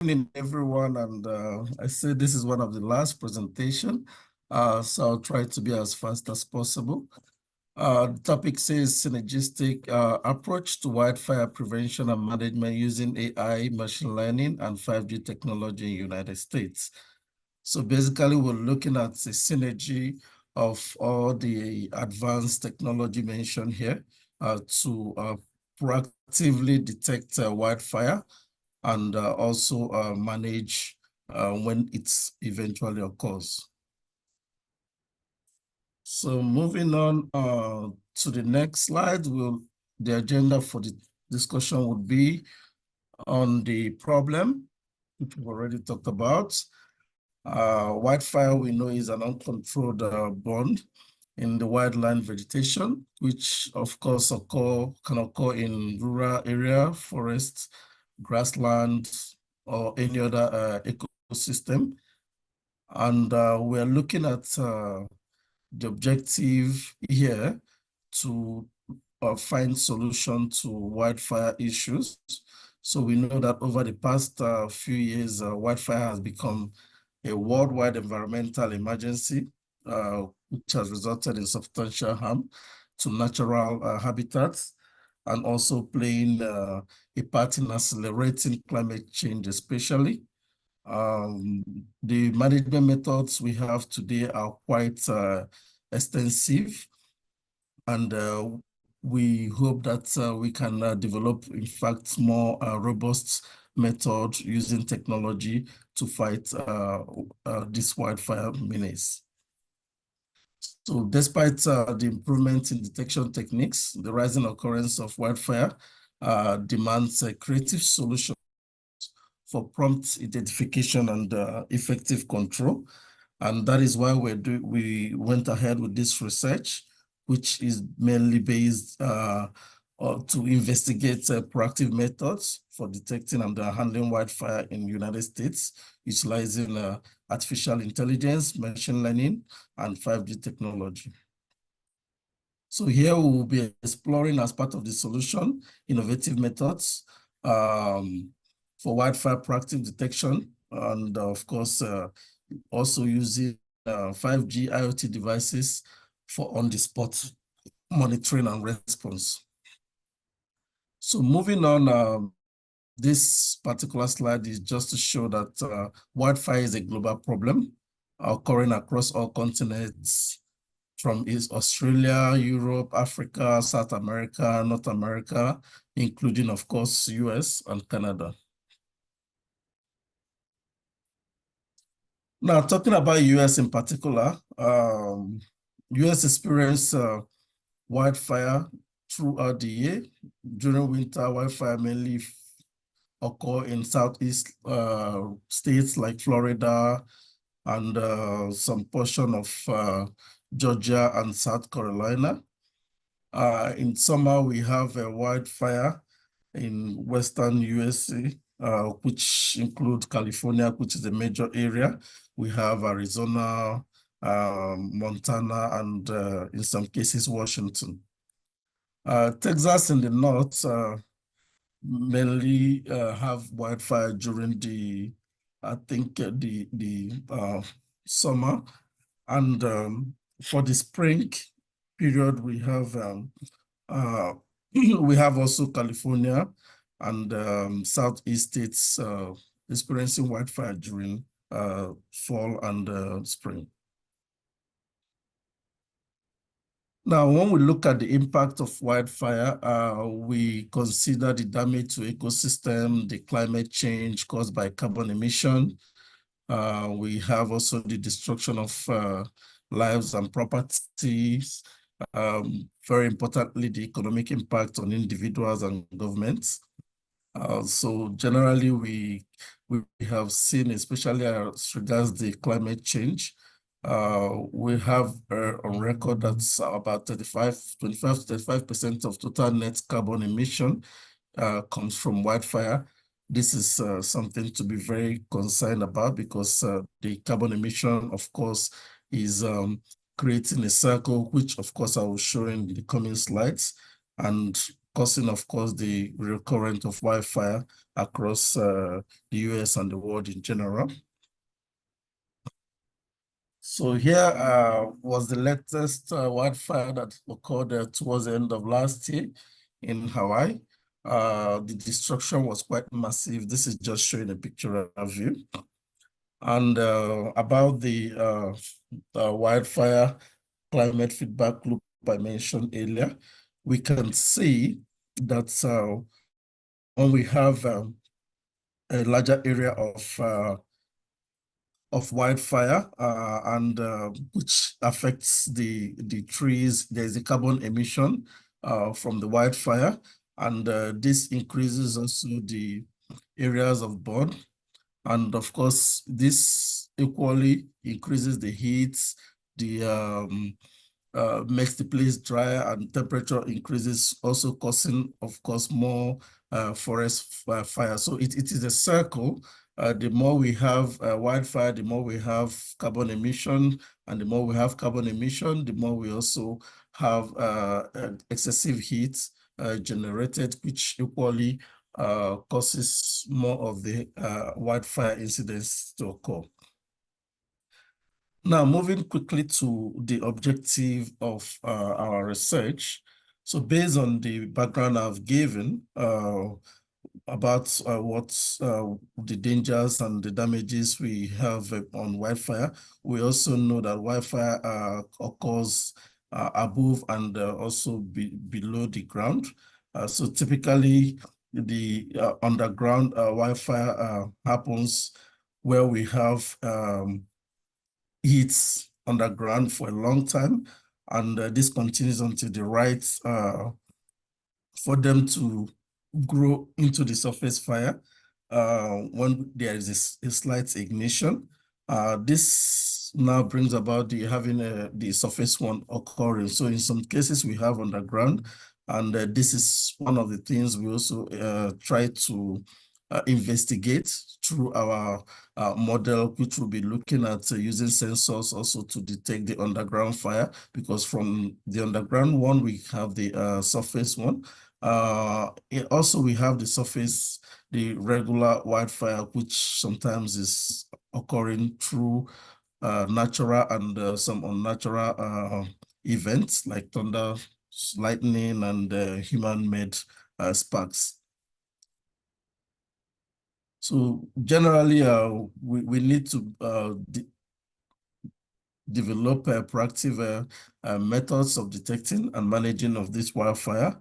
evening, everyone, and I say this is one of the last presentation, so I'll try to be as fast as possible. The topic says synergistic approach to wildfire prevention and management using AI, machine learning, and 5G technology in the United States. So basically, we're looking at the synergy of all the advanced technology mentioned here to proactively detect wildfire and also manage when it eventually occurs. So moving on to the next slide, the agenda for the discussion would be on the problem, which we've already talked about. Wildfire, we know, is an uncontrolled burn in the wildland vegetation, which of course can occur in rural area, forests, grassland, or any other ecosystem. And we're looking at the objective here to find solution to wildfire issues. So we know that over the past few years, wildfire has become a worldwide environmental emergency, which has resulted in substantial harm to natural habitats and also playing a part in accelerating climate change, especially. The management methods we have today are quite extensive, and we hope that we can develop, in fact, more robust methods using technology to fight this wildfire menace. So despite the improvement in detection techniques, the rising occurrence of wildfire demands a creative solution for prompt identification and effective control. And that is why we went ahead with this research, which is mainly based to investigate proactive methods for detecting and handling wildfire in the United States, utilizing artificial intelligence, machine learning, and 5G technology. So here we will be exploring, as part of the solution, innovative methods for wildfire proactive detection, and of course, also using 5G IoT devices for on-the-spot monitoring and response. So moving on, this particular slide is just to show that wildfire is a global problem occurring across all continents, from East Australia, Europe, Africa, South America, North America, including, of course, US and Canada. Now, talking about US in particular, US experienced wildfire throughout the year. During winter, wildfire mainly occur in Southeast states like Florida and some portion of Georgia and South Carolina. In summer, we have a wildfire in Western USA, which include California, which is a major area. We have Arizona, Montana, and in some cases, Washington. Texas in the north mainly have wildfire during the summer. And for the spring period, we have we have also California and Southeast states experiencing wildfire during fall and spring. Now, when we look at the impact of wildfire, we consider the damage to ecosystem, the climate change caused by carbon emission. We have also the destruction of lives and properties. Very importantly, the economic impact on individuals and governments. So generally, we have seen, especially as regards the climate change, we have on record that's about 25 to 35% of total net carbon emission comes from wildfire. This is something to be very concerned about, because the carbon emission, of course, is creating a cycle, which of course I will show in the coming slides. And causing, of course, the recurrence of wildfire across the US and the world in general. So here was the latest wildfire that occurred towards the end of last year in Hawaii. The destruction was quite massive. This is just showing a picture of you. And about the wildfire climate feedback loop I mentioned earlier, we can see that when we have a larger area of wildfire and which affects the trees, there's a carbon emission from the wildfire, and this increases also the areas of burn. And of course, this equally increases the heat, the makes the place drier, and temperature increases, also causing, of course, more forest fire. So it is a circle. The more we have wildfire, the more we have carbon emission, and the more we have carbon emission, the more we also have excessive heat generated, which equally causes more of the wildfire incidents to occur. Now, moving quickly to the objective of our research. So based on the background I've given about what the dangers and the damages we have on wildfire, we also know that wildfire occurs above and also below the ground. So typically, the underground wildfire happens where we have heat underground for a long time, and this continues until the right for them to grow into the surface fire when there is a slight ignition. This now brings about the surface one occurring. So in some cases we have underground, and this is one of the things we also try to investigate through our model, which will be looking at using sensors also to detect the underground fire, because from the underground one, we have the surface one. Also, we have the surface, the regular wildfire, which sometimes is occurring through natural and some unnatural events like thunder, lightning, and human-made sparks. So generally, we need to develop proactive methods of detecting and managing of this wildfire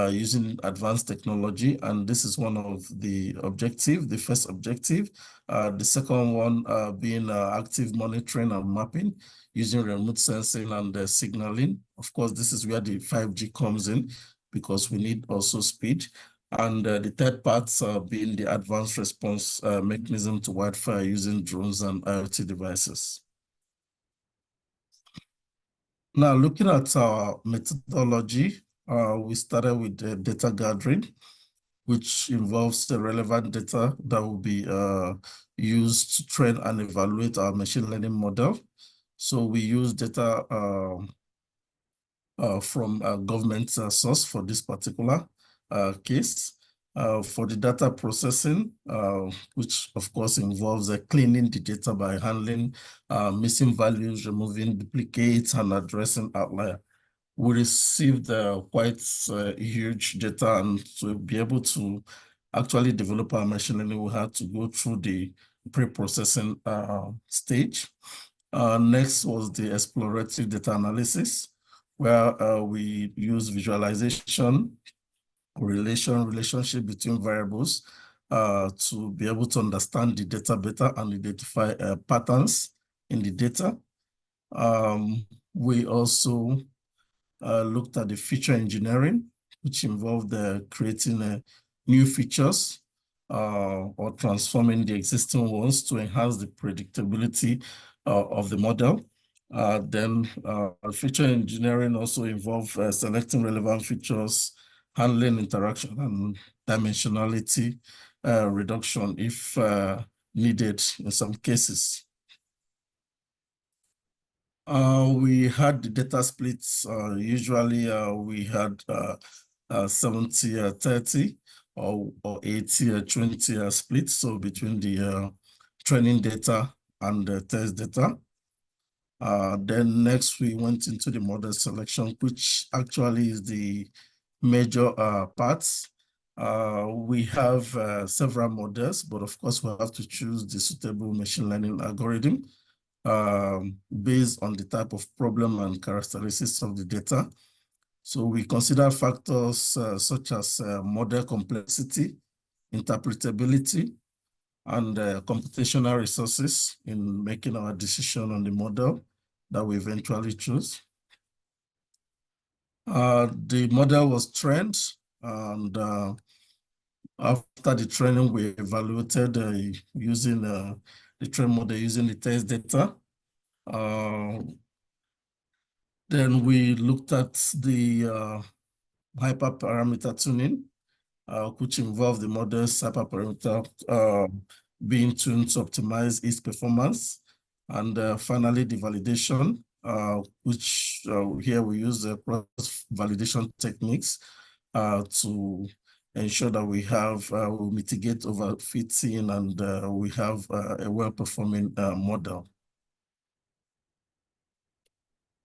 using advanced technology. And this is one of the objectives, the first objective. The second one being active monitoring and mapping using remote sensing and signaling. Of course, this is where the 5G comes in, because we need also speed. And the third part being the advanced response mechanism to wildfire using drones and IoT devices. Now, looking at our methodology, we started with data gathering, which involves the relevant data that will be used to train and evaluate our machine learning model. So we use data from a government source for this particular case. For the data processing, which of course involves cleaning the data by handling missing values, removing duplicates, and addressing outlier. We received quite huge data, and to be able to actually develop our machine learning, we had to go through the pre-processing stage. Next was the exploratory data analysis, where we use visualization, relationship between variables to be able to understand the data better and identify patterns in the data. We also looked at the feature engineering, which involved creating new features or transforming the existing ones to enhance the predictability of the model. Then feature engineering also involved selecting relevant features, handling interaction and dimensionality reduction if needed in some cases. We had the data splits. Usually we had 70-30 or 80-20 split. So between the training data and the test data. Then next we went into the model selection, which actually is the major parts. We have several models, but of course we have to choose the suitable machine learning algorithm based on the type of problem and characteristics of the data. So we consider factors such as model complexity, interpretability, and computational resources in making our decision on the model that we eventually choose. The model was trained, and after the training, we evaluated using the train model using the test data. Then we looked at the hyperparameter tuning, which involved the model's hyperparameter being tuned to optimize its performance. And finally, the validation, which here we use the cross-validation techniques to ensure that we have, we mitigate overfitting and we have a well-performing model.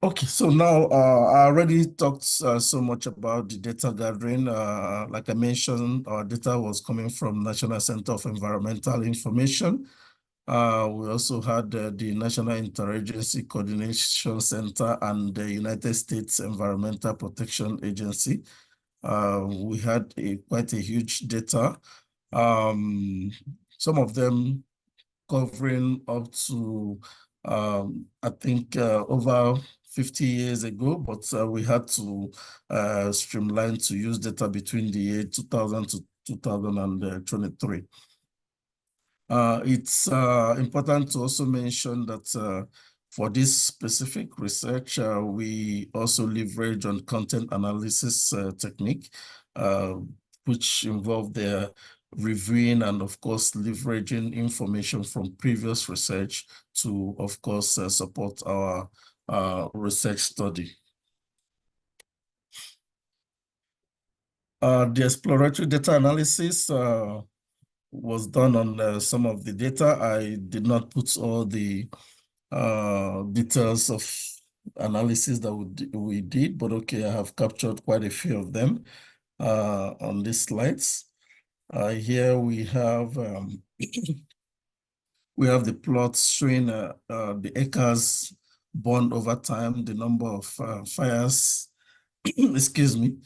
Okay, so now I already talked so much about the data gathering. Like I mentioned, our data was coming from National Center of Environmental Information. We also had the National Interagency Coordination Center and the United States Environmental Protection Agency. We had quite a huge data. Some of them covering up to, I think, over 50 years ago, but we had to streamline to use data between the year 2000 to 2023. It's important to also mention that for this specific research, we also leverage on content analysis technique, which involve the reviewing and, of course, leveraging information from previous research to, of course, support our research study. The exploratory data analysis was done on some of the data. I did not put all the details of analysis that we did, but okay, I have captured quite a few of them on these slides. Here we have we have the plots showing the acres burned over time, the number of fires, excuse me,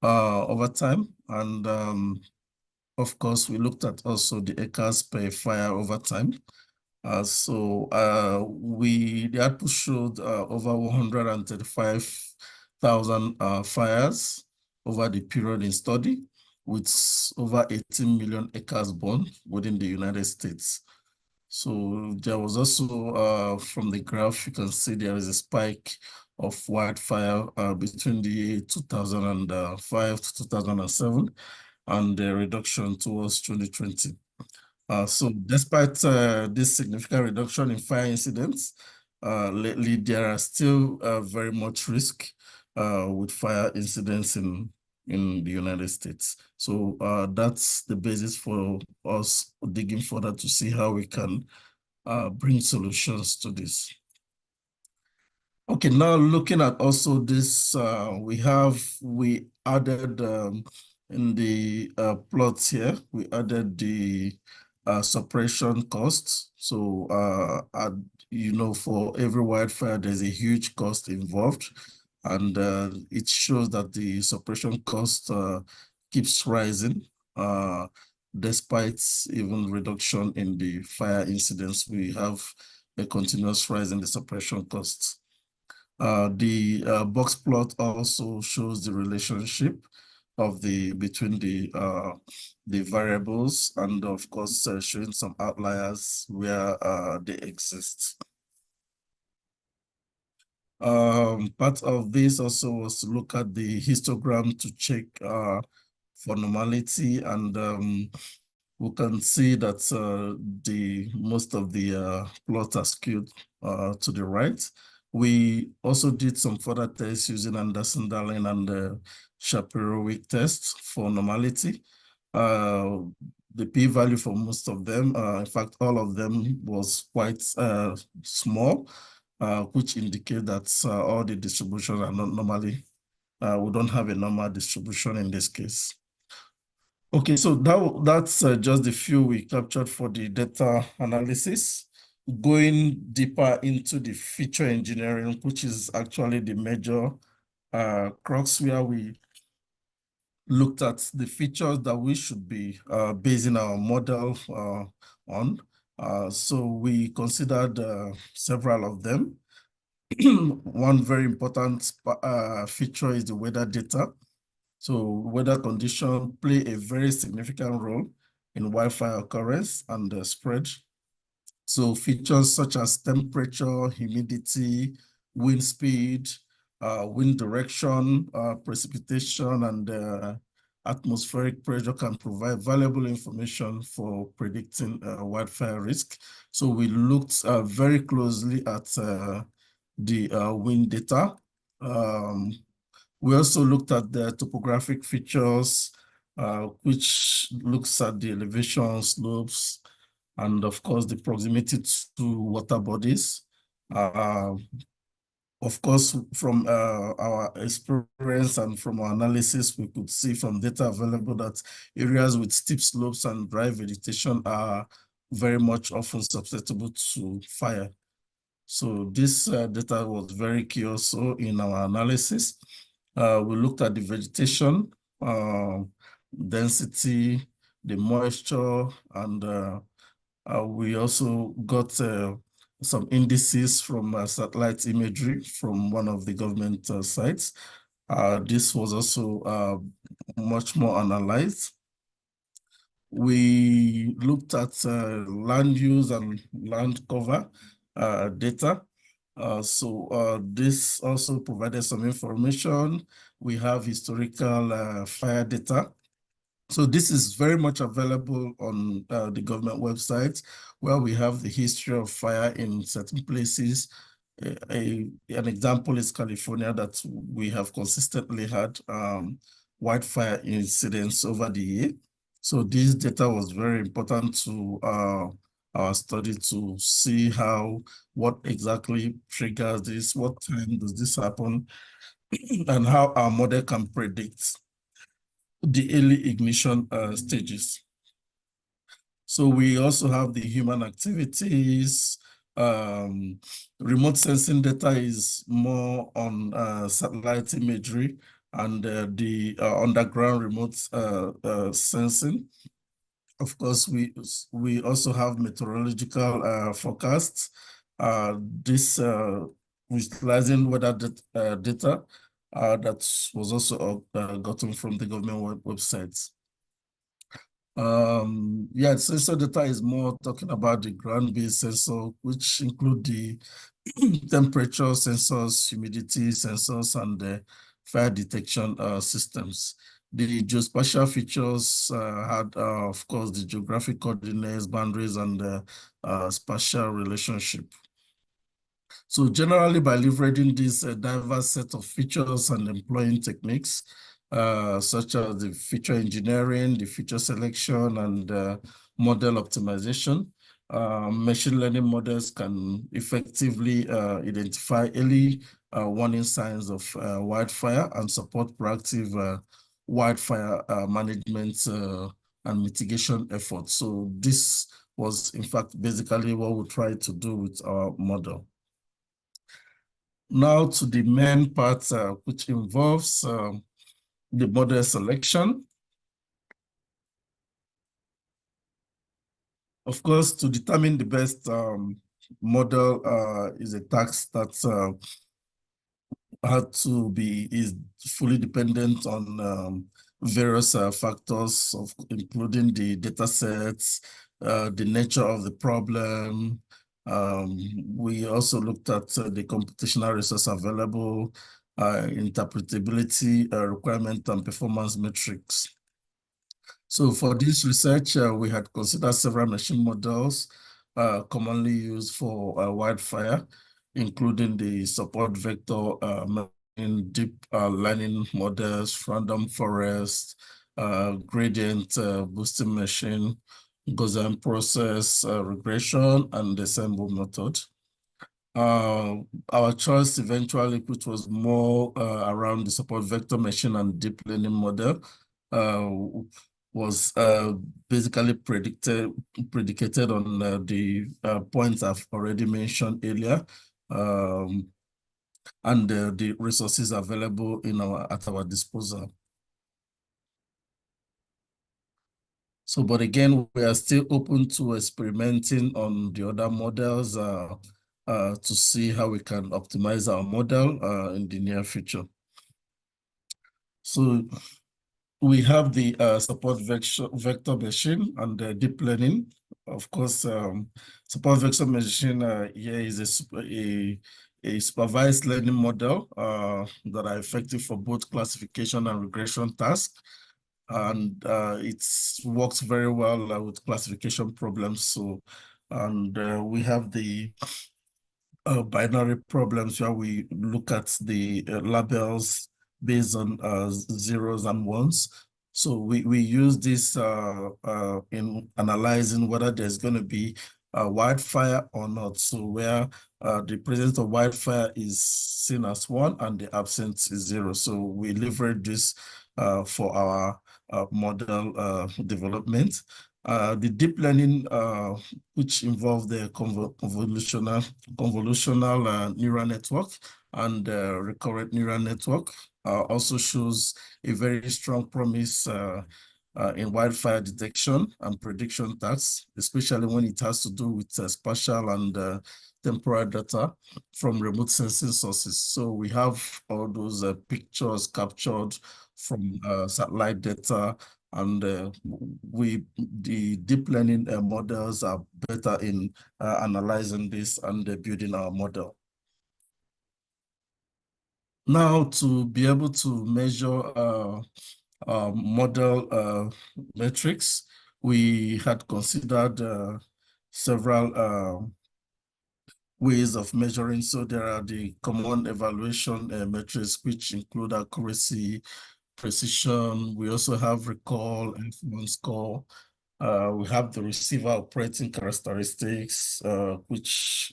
over time, and of course, we looked at also the acres per fire over time. The output showed over 135,000 fires over the period in study, with over 18 million acres burned within the United States. So there was also, from the graph, you can see there is a spike of wildfire between the year 2005 to 2007, and a reduction towards 2020. So despite this significant reduction in fire incidents, lately there are still very much risk with fire incidents in the United States. So that's the basis for us digging further to see how we can bring solutions to this. Okay, now looking at also this, we added in the plots here, we added the suppression costs. So, you know, for every wildfire, there's a huge cost involved, and it shows that the suppression cost keeps rising despite even reduction in the fire incidents. We have a continuous rise in the suppression costs. The box plot also shows the relationship of between the variables, and of course showing some outliers where they exist. Part of this also was to look at the histogram to check for normality, and we can see that most of the plots are skewed to the right, We also did some further tests using Anderson-Darling and the Shapiro-Wilk test for normality. The p-value for most of them, in fact, all of them was quite small, which indicate that all the distributions are not normally, we don't have a normal distribution in this case. Okay, so that's just the few we captured for the data analysis. Going deeper into the feature engineering, which is actually the major crux where we looked at the features that we should be basing our model on. So we considered several of them. One very important feature is the weather data. So weather conditions play a very significant role in wildfire occurrence and spread. So features such as temperature, humidity, wind speed, wind direction, precipitation, and atmospheric pressure can provide valuable information for predicting wildfire risk. So we looked very closely at the wind data. We also looked at the topographic features, which looks at the elevation, slopes, and of course, the proximity to water bodies. Of course, from our experience and from our analysis, we could see from data available that areas with steep slopes and dry vegetation are very much often susceptible to fire. So this data was very key also in our analysis. We looked at the vegetation, density, the moisture, and we also got some indices from satellite imagery from one of the government sites. This was also much more analyzed. We looked at land use and land cover data. So this also provided some information. We have historical fire data. So this is very much available on the government website, where we have the history of fire in certain places. An example is California, that we have consistently had wildfire incidents over the year. So this data was very important to our study to see what exactly triggers this, what time does this happen, and how our model can predict the early ignition stages. So we also have the human activities. Remote sensing data is more on satellite imagery and the underground remote sensing. Of course, we also have meteorological forecasts. This utilizing weather data that was also gotten from the government websites. Yeah, sensor data is more talking about the ground-based sensor, which include the temperature sensors, humidity sensors, and the fire detection systems. The geospatial features had, of course, the geographic coordinates, boundaries, and the spatial relationship. So generally, by leveraging this diverse set of features and employing techniques, such as the feature engineering, the feature selection, and model optimization, machine learning models can effectively identify early warning signs of wildfire and support proactive wildfire management and mitigation efforts. So this was, in fact, basically what we tried to do with our model. Now to the main part, which involves the model selection. Of course, to determine the best model is a task that is fully dependent on various factors, including the data sets, the nature of the problem. We also looked at the computational resource available, interpretability requirement, and performance metrics. So for this research, we had considered several machine models commonly used for wildfire. including the support vector, in deep learning models, random forest, gradient boosting machine, Gaussian process regression, and ensemble method. Our choice eventually, which was more around the support vector machine and deep learning model, was basically predicated on the points I've already mentioned earlier, and the resources available at our disposal. So, but again, we are still open to experimenting on the other models to see how we can optimize our model in the near future. So we have the support vector machine and the deep learning. Of course, support vector machine here is a supervised learning model that are effective for both classification and regression tasks. And it works very well with classification problems. So, and we have the binary problems where we look at the labels based on zeros and ones. So we use this in analyzing whether there's going to be a wildfire or not. So where the presence of wildfire is seen as 1 and the absence is 0. So we leverage this for our model development. The deep learning, which involve the convolutional neural network and recurrent neural network, also shows a very strong promise in wildfire detection and prediction tasks, especially when it has to do with spatial and temporal data from remote sensing sources. So we have all those pictures captured from satellite data, and the deep learning models are better in analyzing this and building our model. Now, to be able to measure model metrics, we had considered several ways of measuring. So there are the common evaluation metrics, which include accuracy, precision. We also have recall, F1 score. We have the receiver operating characteristics, which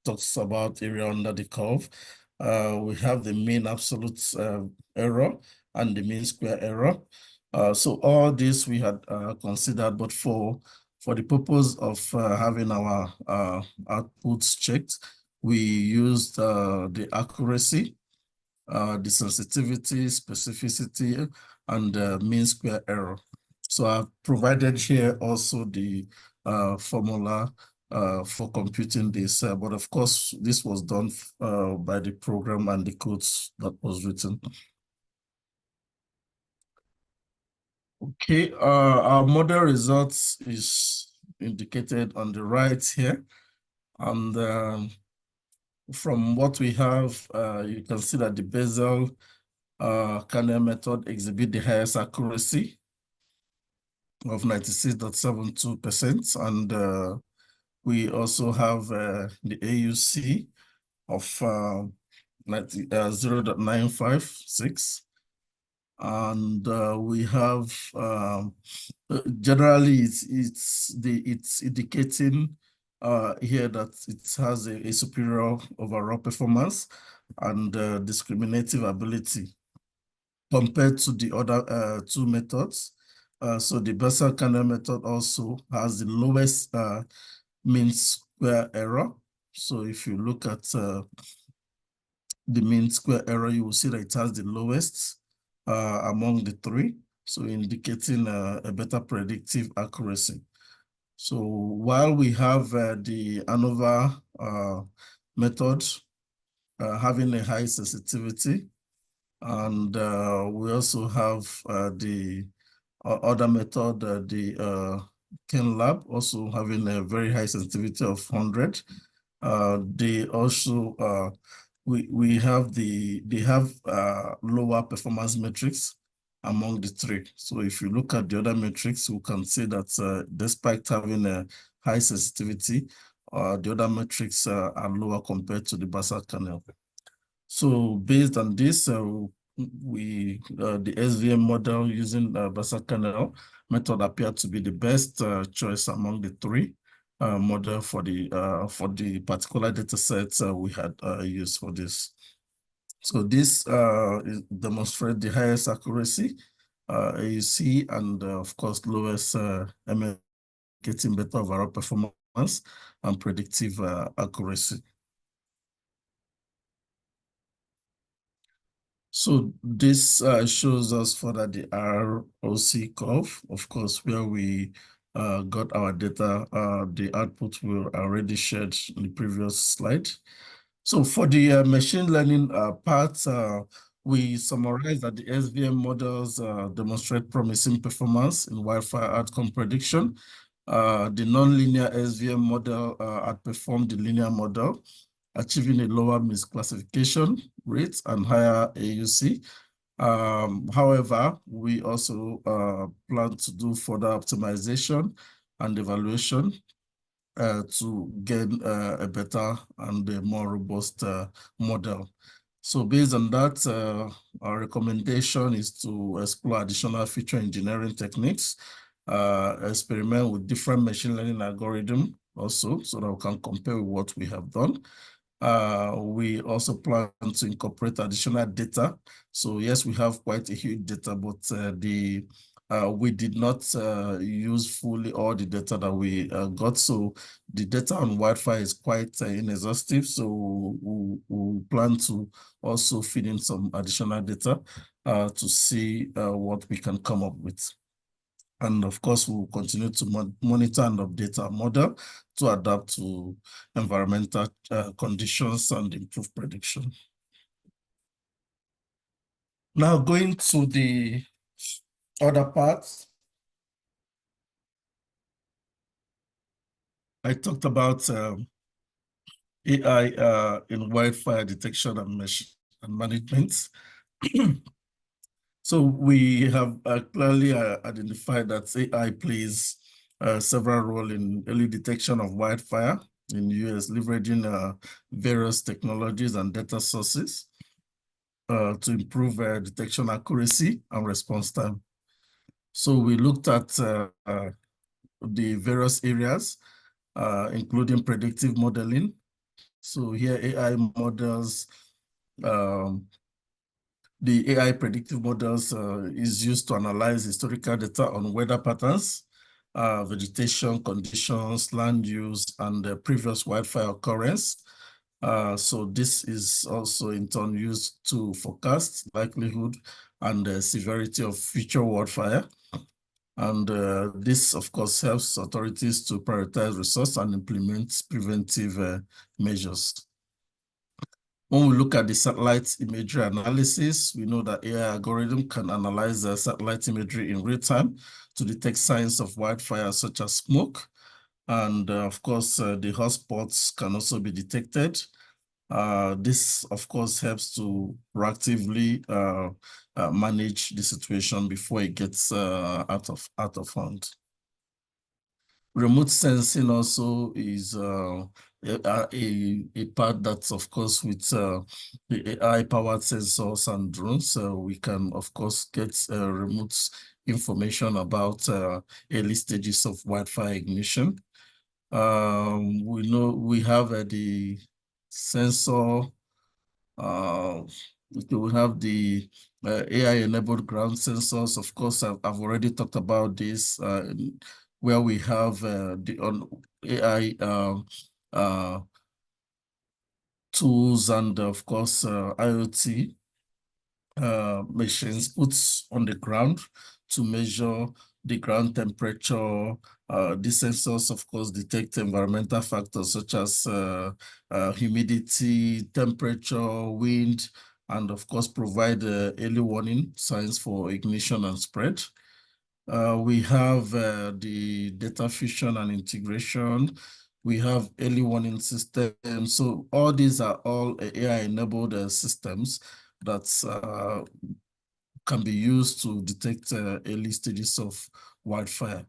talks about area under the curve. We have the mean absolute error and the mean square error. So all this we had considered, but for the purpose of having our outputs checked, we used the accuracy, the sensitivity, specificity, and mean square error. So I've provided here also the formula for computing this, but of course, this was done by the program and the codes that was written. Okay, our model results is indicated on the right here. And from what we have, you can see that the basal kernel method exhibit the highest accuracy of 96.72%. And we also have the AUC of 0.956. And we have generally it's indicating here that it has a superior overall performance and discriminative ability compared to the other two methods. So the basal kernel method also has the lowest mean square error. So if you look at the mean square error, you will see that it has the lowest among the three, so indicating a better predictive accuracy. So while we have the ANOVA method having a high sensitivity, and we also have the other method, the KenLab, also having a very high sensitivity of 100. They also they have lower performance metrics among the three. So if you look at the other metrics, we can see that despite having a high sensitivity, the other metrics are lower compared to the basal canal. So based on this, the SVM model using basal canal method appeared to be the best choice among the three model for the particular data sets we had used for this. So this demonstrates the highest accuracy AUC and of course lowest getting better overall performance and predictive accuracy. So this shows us further the ROC curve, of course, where we got our data, the output we already shared in the previous slide. So for the machine learning part, we summarize that the SVM models demonstrate promising performance in wildfire outcome prediction. The nonlinear SVM model outperformed the linear model, achieving a lower misclassification rate and higher AUC. However, we also plan to do further optimization and evaluation to gain a better and a more robust model. So based on that, our recommendation is to explore additional feature engineering techniques, experiment with different machine learning algorithms also, so that we can compare with what we have done. We also plan to incorporate additional data. So yes, we have quite a huge data, but we did not use fully all the data that we got. So the data on wildfire is quite inexhaustive. So we plan to also feed in some additional data to see what we can come up with. And of course, we'll continue to monitor and update our model to adapt to environmental conditions and improve prediction. Now going to the other parts. I talked about AI in wildfire detection and management. So we have clearly identified that AI plays several roles in early detection of wildfire in the US, leveraging various technologies and data sources to improve detection accuracy and response time. So we looked at the various areas, including predictive modeling. So here AI models, the AI predictive models is used to analyze historical data on weather patterns, vegetation conditions, land use, and previous wildfire occurrence. So this is also in turn used to forecast likelihood and severity of future wildfire. And this, of course, helps authorities to prioritize resource and implement preventive measures. When we look at the satellite imagery analysis, we know that AI algorithm can analyze the satellite imagery in real time to detect signs of wildfire such as smoke. And of course, the hotspots can also be detected. This, of course, helps to proactively manage the situation before it gets out of hand. Remote sensing also is a part that's, of course, with the AI-powered sensors and drones. We can, of course, get remote information about early stages of wildfire ignition. We know we have the sensor. We have the AI-enabled ground sensors. Of course, I've already talked about this, where we have the AI tools and, of course, IoT machines put on the ground to measure the ground temperature. These sensors, of course, detect environmental factors such as humidity, temperature, wind, and of course, provide early warning signs for ignition and spread. We have the data fusion and integration. We have early warning systems. So all these are all AI-enabled systems that can be used to detect early stages of wildfire.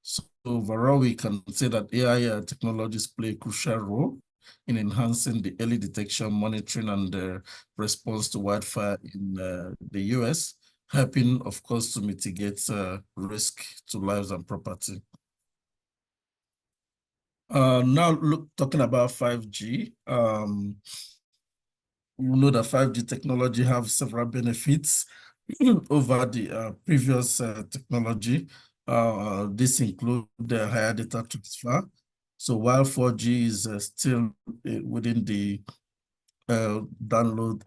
So overall, we can say that AI technologies play a crucial role in enhancing the early detection, monitoring, and response to wildfire in the US, helping, of course, to mitigate risk to lives and property. Now, talking about 5G, we know that 5G technology have several benefits over the previous technology. This includes the higher data transfer. So while 4G is still within the download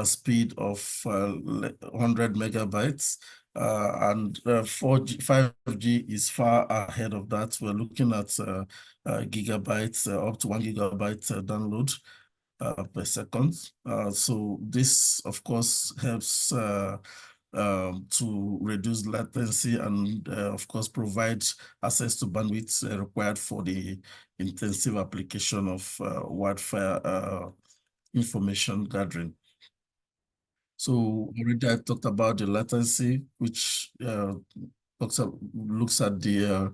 speed of 100 megabytes, and 4G, 5G is far ahead of that. We're looking at gigabytes, up to 1 gigabyte download per second. So this, of course, helps to reduce latency and, of course, provide access to bandwidth required for the intensive application of wildfire information gathering. So already I talked about the latency, which looks at the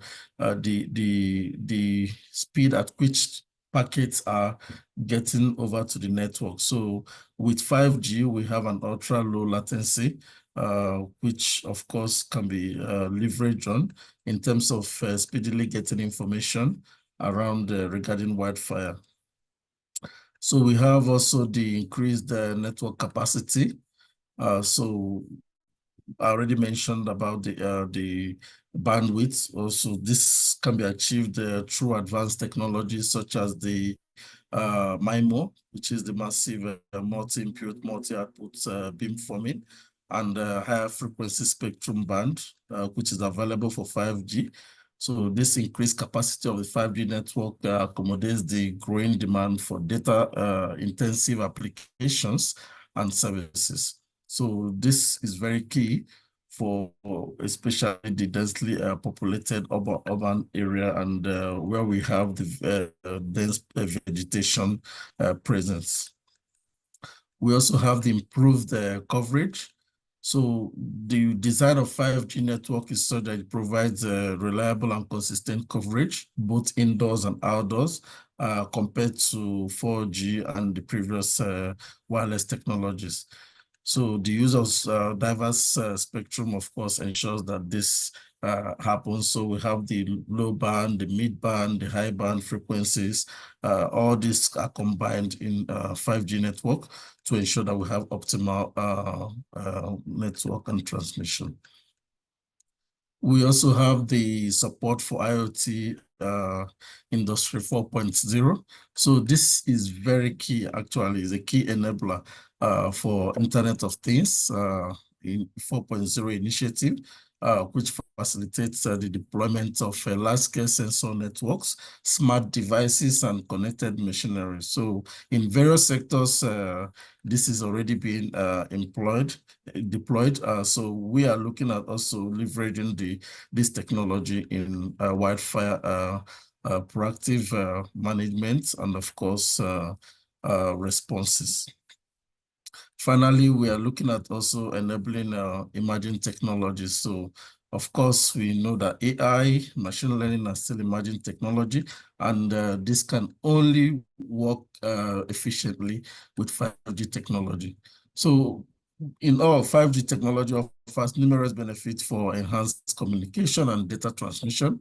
speed at which packets are getting over to the network. So with 5G, we have an ultra low latency, which of course can be leveraged on in terms of speedily getting information around regarding wildfire. So we have also the increased network capacity. So I already mentioned about the bandwidth. Also, this can be achieved through advanced technologies such as the MIMO, which is the massive multi-input, multi-output beamforming, and higher frequency spectrum band, which is available for 5G. So this increased capacity of the 5G network accommodates the growing demand for data intensive applications and services. So this is very key for especially the densely populated urban area and where we have the dense vegetation presence. We also have the improved coverage. So the design of 5G network is so that it provides reliable and consistent coverage, both indoors and outdoors, compared to 4G and the previous wireless technologies. So the use of diverse spectrum, of course, ensures that this happens. So we have the low band, the mid band, the high band frequencies. All these are combined in 5G network to ensure that we have optimal network and transmission. We also have the support for IoT Industry 4.0. So this is very key, actually, is a key enabler for Internet of Things in 4.0 initiative, which facilitates the deployment of large-scale sensor networks, smart devices, and connected machinery. So in various sectors, this is already being deployed. So we are looking at also leveraging this technology in wildfire proactive management and, of course, responses. Finally, we are looking at also enabling emerging technologies. So, of course, we know that AI, machine learning are still emerging technology, and this can only work efficiently with 5G technology. So, in all, 5G technology offers numerous benefits for enhanced communication and data transmission,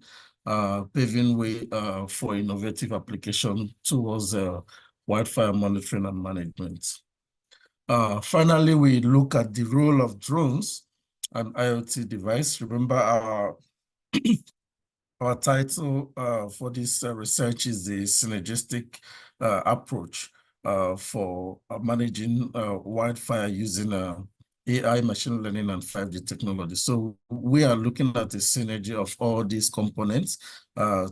paving way for innovative application towards wildfire monitoring and management. Finally, we look at the role of drones and IoT device. Remember, our title for this research is the synergistic approach for managing wildfire using AI, machine learning, and 5G technology. So we are looking at the synergy of all these components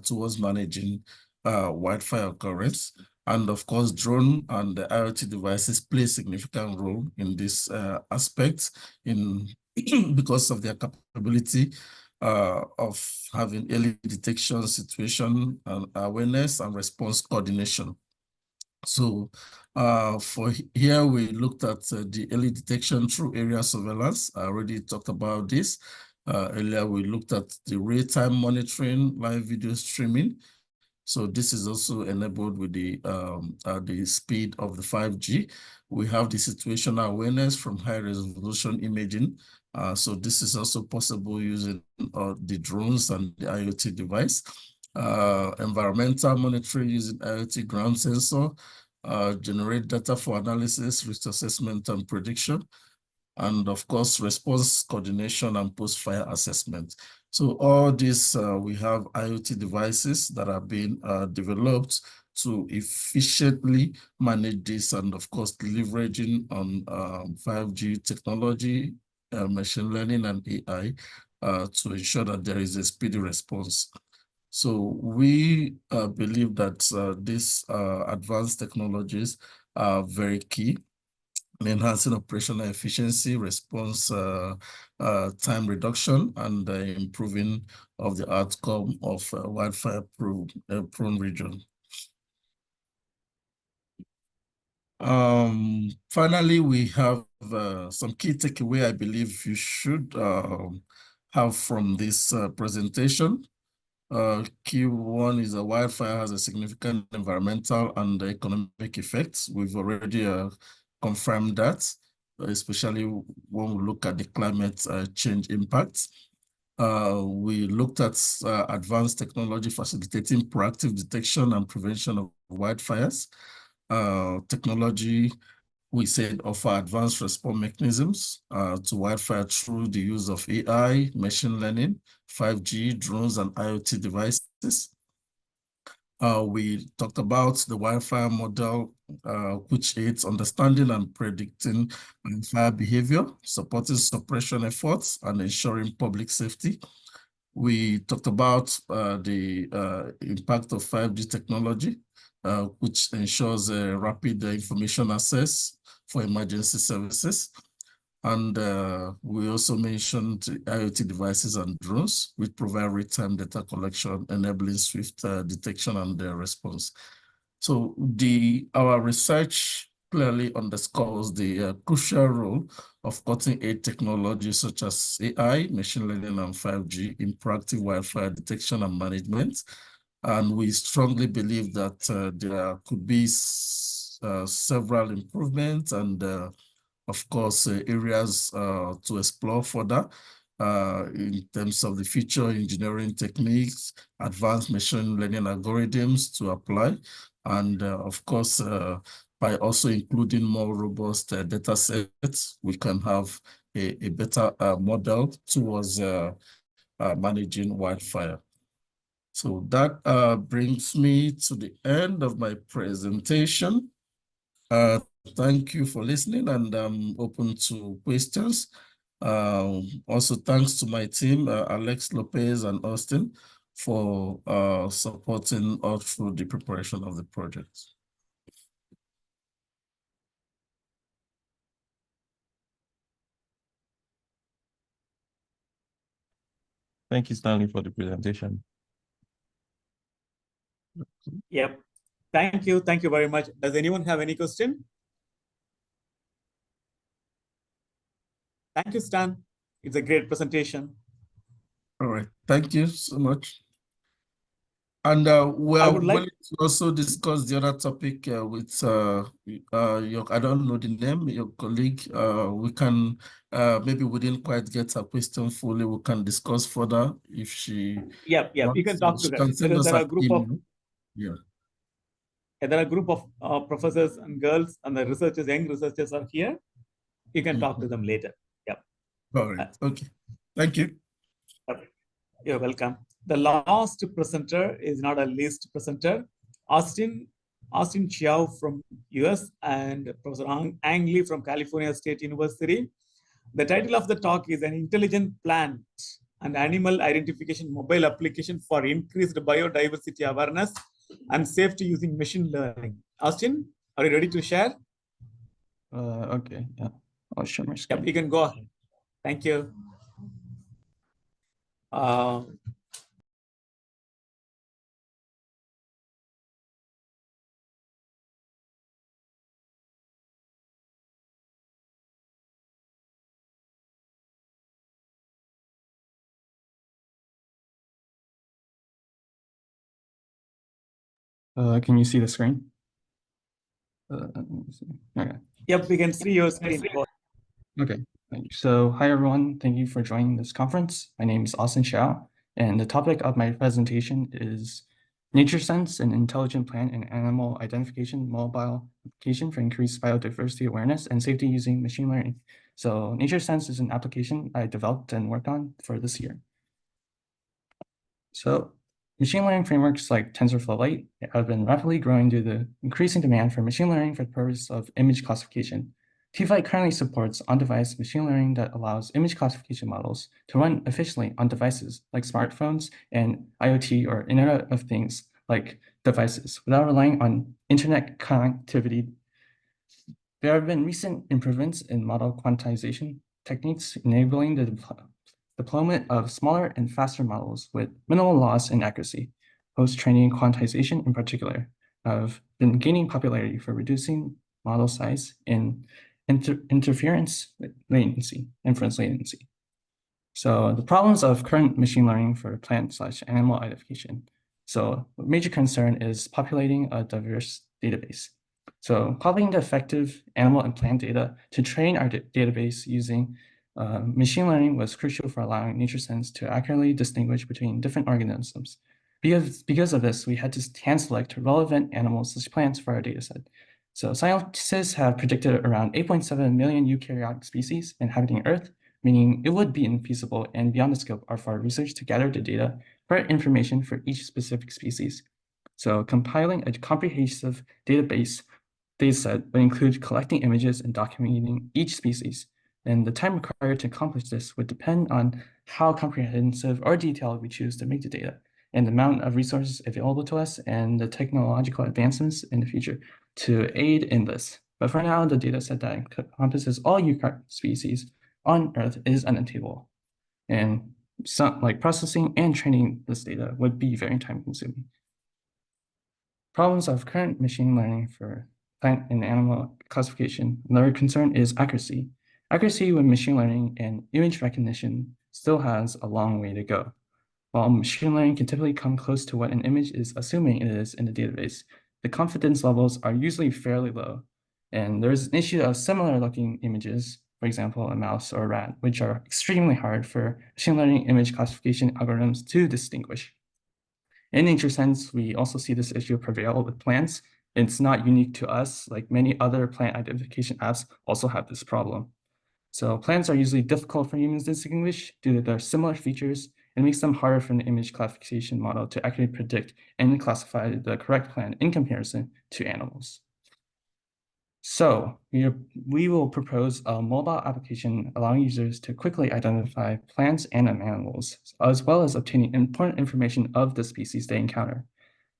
towards managing wildfire occurrence. And of course, drone and the IoT devices play a significant role in this aspect because of their capability of having early detection, situation and awareness and response coordination. So for here, we looked at the early detection through area surveillance. I already talked about this. Earlier, we looked at the real-time monitoring, live video streaming. So this is also enabled with the speed of the 5G. We have the situational awareness from high-resolution imaging. So this is also possible using the drones and the IoT device. Environmental monitoring using IoT ground sensor, generate data for analysis, risk assessment, and prediction. And of course, response coordination and post-fire assessment. So all this, we have IoT devices that are being developed to efficiently manage this, and of course, leveraging on 5G technology, machine learning, and AI to ensure that there is a speedy response. So we believe that these advanced technologies are very key in enhancing operational efficiency, response time reduction, and improving of the outcome of wildfire prone region. Finally, we have some key takeaway I believe you should have from this presentation. Key one is a wildfire has a significant environmental and economic effects. We've already confirmed that, especially when we look at the climate change impacts. We looked at advanced technology facilitating proactive detection and prevention of wildfires. Technology, we said, offer advanced response mechanisms to wildfire through the use of AI, machine learning, 5G, drones, and IoT devices. We talked about the wildfire model, which aids understanding and predicting wildfire behavior, supporting suppression efforts, and ensuring public safety. We talked about the impact of 5G technology, which ensures rapid information access for emergency services. And we also mentioned IoT devices and drones, which provide real-time data collection, enabling swift detection and response. So our research clearly underscores the crucial role of cutting-edge technologies such as AI, machine learning, and 5G in proactive wildfire detection and management. And we strongly believe that there could be several improvements and of course, areas to explore further in terms of the future engineering techniques, advanced machine learning algorithms to apply, and of course, by also including more robust data sets, we can have a better model towards managing wildfire. So that brings me to the end of my presentation. Thank you for listening, and I'm open to questions. Also, thanks to my team, Alex, Lopez, and Austine, for supporting us through the preparation of the project. Thank you, Stanley, for the presentation. Yep. Thank you. Thank you very much. Does anyone have any question? Thank you, Stan. It's a great presentation. All right. Thank you so much. And we are willing to also discuss the other topic with I don't know the name, your colleague. We can, maybe we didn't quite get her question fully. We can discuss further if she Yep, wants. you can talk to she them. can send us There are a an group email. of Yeah. There are a group of professors and girls, and the researchers, young researchers are here. You can talk to them later. Yep. All right. Okay. Thank you. You're welcome. The last presenter is not a least presenter, Austine Chiao from US and Professor Ang Lee from California State University. The title of the talk is An Intelligent Plant and Animal Identification Mobile Application for Increased Biodiversity Awareness and Safety Using Machine Learning. Austine, are you ready to share? Okay, yeah. I'll share my screen. Yep, you can go ahead. Thank you. Can you see the screen? Let me see. Okay. Yep, we can see your screen. Okay. Thank you. So, hi everyone. Thank you for joining this conference. My name is Austine Xiao, and the topic of my presentation is NatureSense, an intelligent plant and animal identification mobile application for increased biodiversity awareness and safety using machine learning. So, NatureSense is an application I developed and worked on for this year. So, machine learning frameworks like TensorFlow Lite have been rapidly growing due to the increasing demand for machine learning for the purpose of image classification. TFlight currently supports on-device machine learning that allows image classification models to run efficiently on devices like smartphones and IoT or Internet of Things like devices without relying on internet connectivity. There have been recent improvements in model quantization techniques enabling the deployment of smaller and faster models with minimal loss in accuracy. Post-training quantization in particular have been gaining popularity for reducing model size and inference latency. So the problems of current machine learning for plant/animal identification. So a major concern is populating a diverse database. So populating the effective animal and plant data to train our database using machine learning was crucial for allowing NatureSense to accurately distinguish between different organisms. Because of this, we had to hand select relevant animals such as plants for our dataset. So scientists have predicted around 8.7 million eukaryotic species inhabiting Earth, meaning it would be infeasible and beyond the scope of our research to gather the data for information for each specific species. So compiling a comprehensive dataset would include collecting images and documenting each species. And the time required to accomplish this would depend on how comprehensive or detailed we choose to make the data, and the amount of resources available to us, and the technological advancements in the future to aid in this. But for now, the data set that encompasses all eukaryotic species on Earth is unattainable. And processing and training this data would be very time consuming. Problems of current machine learning for plant and animal classification. Another concern is accuracy. Accuracy with machine learning and image recognition still has a long way to go. While machine learning can typically come close to what an image is assuming it is in the database, the confidence levels are usually fairly low. And there's an issue of similar looking images, for example, a mouse or a rat, which are extremely hard for machine learning image classification algorithms to distinguish. In NatureSense, we also see this issue prevail with plants. It's not unique to us, like many other plant identification apps also have this problem. So plants are usually difficult for humans to distinguish due to their similar features, and makes them harder for an image classification model to accurately predict and classify the correct plant in comparison to animals. So we will propose a mobile application allowing users to quickly identify plants and animals, as well as obtaining important information of the species they encounter.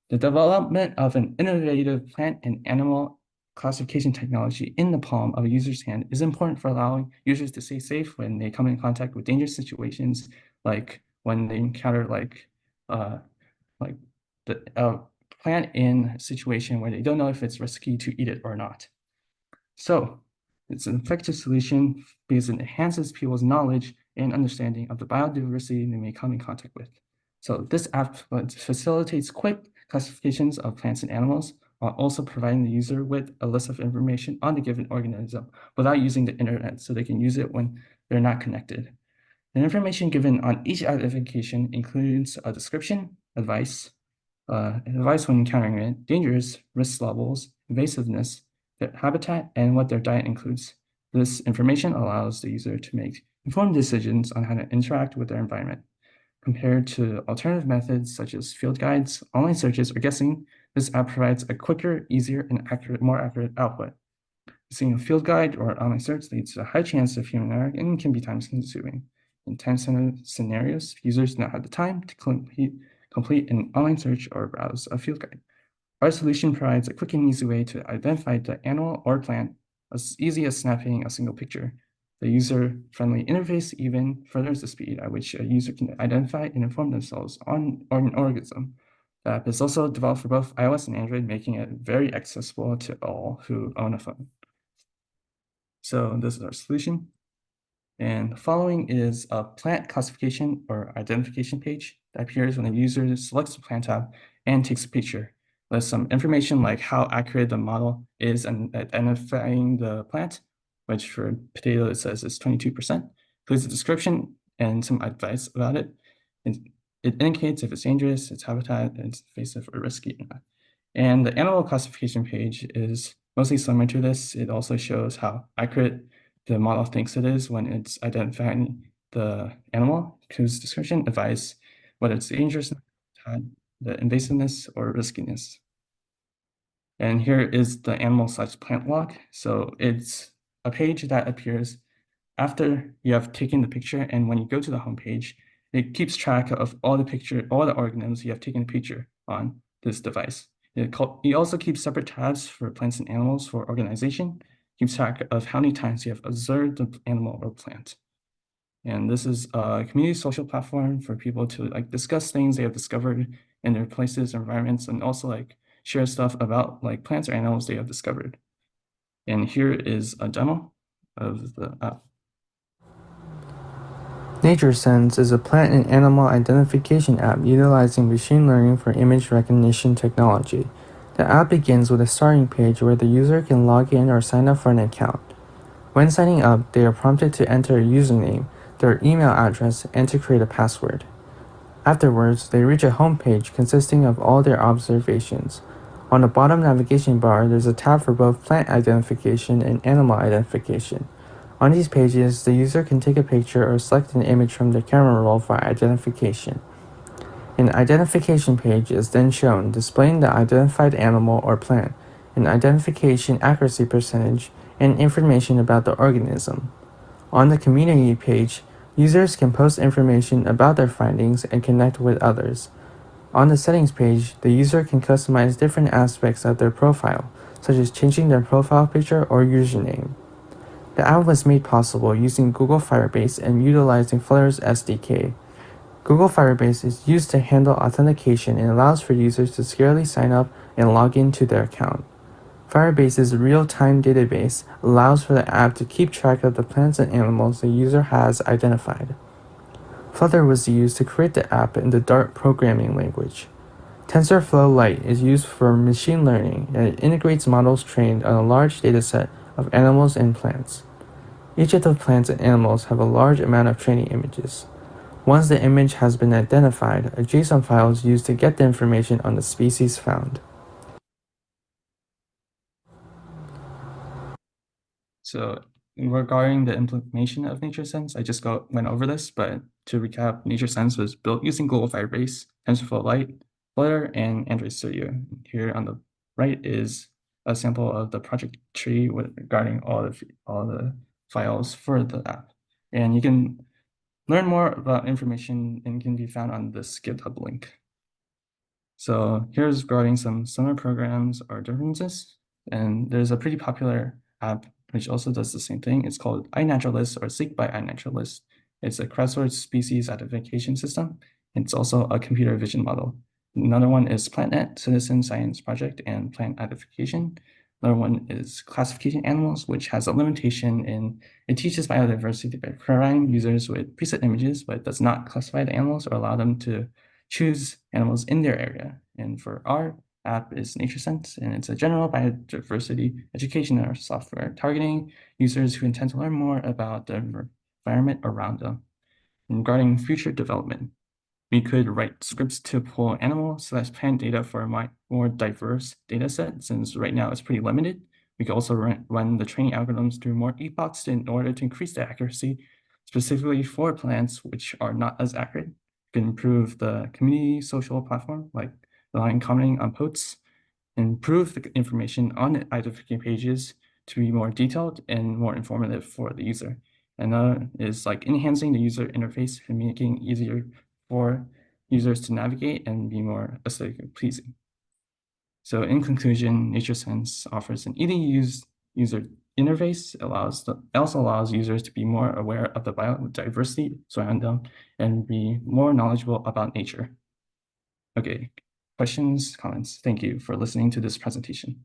The development of an innovative plant and animal classification technology in the palm of a user's hand is important for allowing users to stay safe when they come in contact with dangerous situations, like when they encounter the plant in a situation where they don't know if it's risky to eat it or not. So it's an effective solution because it enhances people's knowledge and understanding of the biodiversity they may come in contact with. So this app facilitates quick classifications of plants and animals, while also providing the user with a list of information on the given organism without using the internet, so they can use it when they're not connected. The information given on each identification includes a description, advice when encountering it, dangers, risk levels, invasiveness, their habitat, and what their diet includes. This information allows the user to make informed decisions on how to interact with their environment. Compared to alternative methods such as field guides, online searches, or guessing, this app provides a quicker, easier, and more accurate output. Using a field guide or online search leads to a high chance of human error and can be time-consuming. In time-sensitive scenarios, users do not have the time to complete an online search or browse a field guide. Our solution provides a quick and easy way to identify the animal or plant, as easy as snapping a single picture. The user-friendly interface even furthers the speed at which a user can identify and inform themselves on an organism. The app is also developed for both iOS and Android, making it very accessible to all who own a phone. So this is our solution. And the following is a plant classification or identification page that appears when the user selects the plant tab and takes a picture. lists some information like how accurate the model is in identifying the plant, which for potato it says is 22%. Includes a description and some advice about it. It indicates if it's dangerous, its habitat, and it's invasive or risky or not. And the animal classification page is mostly similar to this. It also shows how accurate the model thinks it is when it's identifying the animal, whose description, advice, whether it's dangerous, the invasiveness or riskiness. And here is the animal/plant log. So it's a page that appears after you have taken the picture, and when you go to the home page, it keeps track of all the organisms you have taken a picture on this device. It also keeps separate tabs for plants and animals for organization, keeps track of how many times you have observed the animal or plant. And this is a community social platform for people to like discuss things they have discovered in their places, environments, and also like share stuff about like plants or animals they have discovered. And here is a demo of the app. NatureSense is a plant and animal identification app utilizing machine learning for image recognition technology. The app begins with a starting page where the user can log in or sign up for an account. When signing up, they are prompted to enter a username, their email address, and to create a password. Afterwards, they reach a home page consisting of all their observations. On the bottom navigation bar, there's a tab for both plant identification and animal identification. On these pages, the user can take a picture or select an image from their camera roll for identification. An identification page is then shown, displaying the identified animal or plant, an identification accuracy percentage, and information about the organism. On the community page, users can post information about their findings and connect with others. On the settings page, the user can customize different aspects of their profile, such as changing their profile picture or username. The app was made possible using Google Firebase and utilizing Flutter's SDK. Google Firebase is used to handle authentication and allows for users to securely sign up and log into their account. Firebase's real-time database allows for the app to keep track of the plants and animals the user has identified. Flutter was used to create the app in the Dart programming language. TensorFlow Lite is used for machine learning, and it integrates models trained on a large dataset of animals and plants. Each of the plants and animals have a large amount of training images. Once the image has been identified, a JSON file is used to get the information on the species found. So regarding the implementation of NatureSense, I just went over this, but to recap, NatureSense was built using Google Firebase, TensorFlow Lite, Flutter, and Android Studio. Here on the right is a sample of the project tree regarding all the files for the app. And you can learn more about information and can be found on this GitHub link. So here's regarding some similar programs or differences. And there's a pretty popular app which also does the same thing. It's called iNaturalist or Seek by iNaturalist. It's a crowdsourced species identification system. It's also a computer vision model. Another one is PlantNet, Citizen Science Project, and Plant Identification. Another one is Classification Animals, which has a limitation in it teaches biodiversity by providing users with preset images, but does not classify the animals or allow them to choose animals in their area. And for our app is NatureSense, and it's a general biodiversity educational software targeting users who intend to learn more about the environment around them. And regarding future development, we could write scripts to pull animal/plant data for a more diverse data set, since right now it's pretty limited. We could also run the training algorithms through more epochs in order to increase the accuracy, specifically for plants which are not as accurate. We can improve the community social platform, like relying commenting on posts, improve the information on the identification pages to be more detailed and more informative for the user. Another is like enhancing the user interface and making it easier for users to navigate and be more aesthetically pleasing. So in conclusion, NatureSense offers an easy-to-use user interface. It also allows users to be more aware of the biodiversity surrounding them and be more knowledgeable about nature. Okay, questions, comments? Thank you for listening to this presentation.